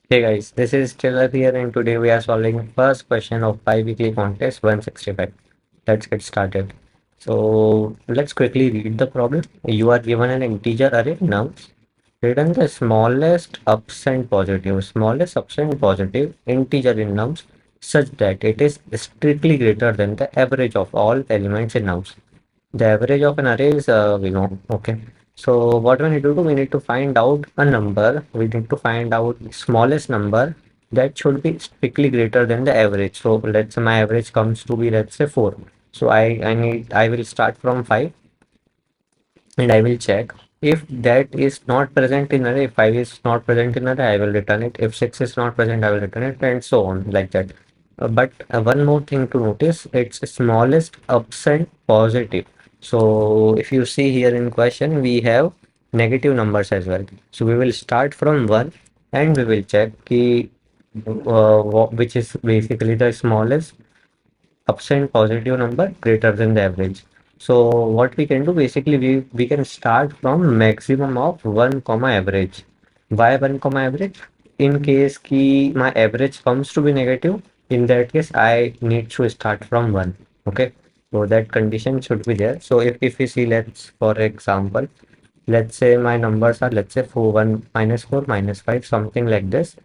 Hey guys, this is Taylor here, and today we are solving first question of Biweekly Contest 165. Let's get started. So let's quickly read the problem. You are given an integer array nums. Return the smallest absent positive integer in nums such that it is strictly greater than the average of all elements in nums. The average of an array is, we know, okay. So what we need to do, we need to find out a number. We need to find out the smallest number that should be strictly greater than the average. So let's say my average comes to be, let's say 4. So I will start from 5 and I will check if that is not present in array. If 5 is not present in array, I will return it. If 6 is not present, I will return it, and so on like that. But one more thing to notice, it's smallest absent positive. So if you see here in question, we have negative numbers as well. So we will start from 1 and we will check which is basically the smallest absent positive number greater than the average. So what we can do, basically we can start from maximum of 1 comma average. Why 1 comma average? In case ki my average comes to be negative, in that case I need to start from 1. Okay, so that condition should be there. So if we see, let's for example, let's say my numbers are, let's say 4 1 minus 4 minus 5, something like this.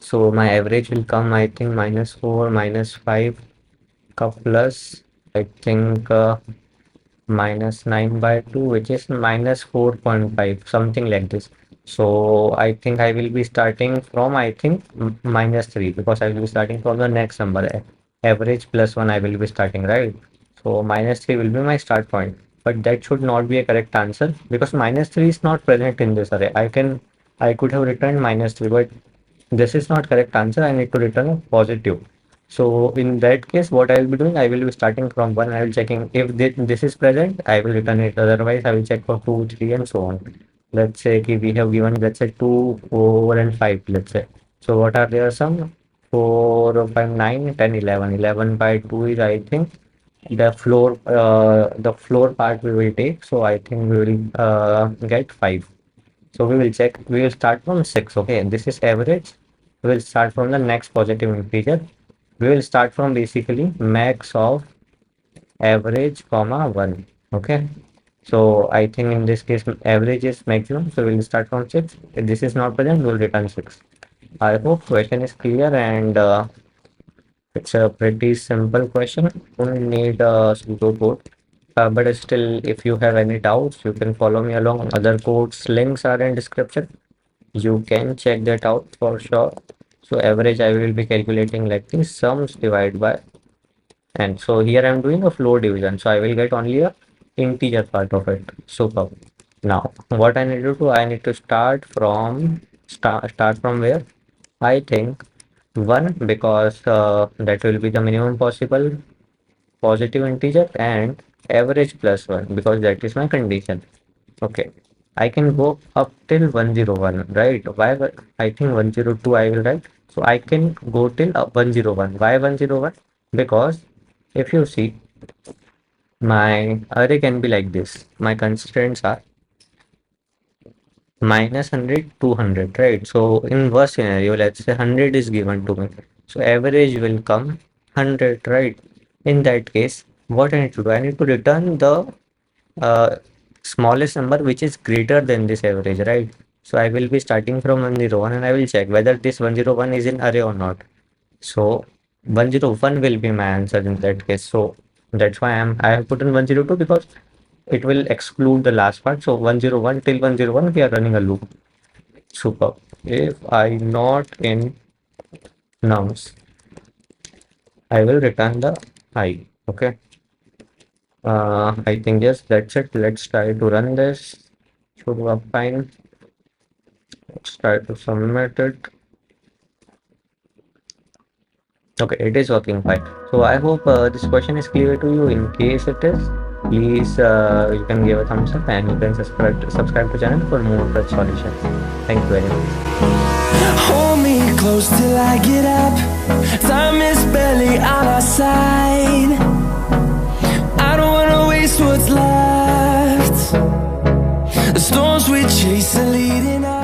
So my average will come, I think, minus 4 minus 5 का plus I think minus 9 by 2, which is minus 4.5, something like this. So I think I will be starting from, I think, minus 3, because I will be starting from the next number. Average plus 1 I will be starting, right? So minus 3 will be my start point. But that should not be a correct answer, because minus 3 is not present in this array. I could have returned minus 3, but this is not correct answer. I need to return a positive. So in that case, what I will be doing, I will be starting from 1. I will checking if this is present, I will return it. Otherwise, I will check for 2, 3, and so on. Let's say we have given, let's say 2, 4, and 5. Let's say. So what are there? Some 4, 5, 9, 10, 11. 11 by 2 is, I think, the floor part we will take. So I think we will get 5. So we will check. We will start from 6. Okay, this is average. We will start from the next positive integer. We will start from basically max of average comma 1. Okay, so I think in this case average is maximum, so we will start from 6. If this is not present, we will return 6. I hope question is clear, and it's a pretty simple question. Don't need a pseudocode. But still, if you have any doubts, you can follow me along. Other codes links are in description. You can check that out for sure. So average I will be calculating like this, sums divided by, and so here I'm doing a floor division, so I will get only a integer part of it. Super. Now what I need to do, I need to start from where? I think 1, because that will be the minimum possible positive integer, and average plus 1, because that is my condition. Okay, I can go up till 101, right? Why? I think 102 I will write. So I can go till 101. Why 101? Because if you see, my array can be like this. My constraints are minus 100, 200, right? So in worst scenario, let's say 100 is given to me. So average will come 100, right? In that case, what I need to do? I need to return the uh, smallest number which is greater than this average, right? So I will be starting from 101 and I will check whether this 101 is in array or not. So 101 will be my answer in that case. So that's why I have put in 102, because it will exclude the last part. So 101 till 101 we are running a loop. Super. If I not in nums, I will return the I. Okay. I think yes, that's it. Let's try to run this. Should work fine. Let's try to submit it. Okay, it is working fine. So I hope this question is clear to you. In case it is, please you can give a thumbs up, and you can subscribe to channel for more such solutions. Thank you very much. Hold me close till I get up. Time is barely on our side. I don't wanna waste what's left. The storms we chase are leading us.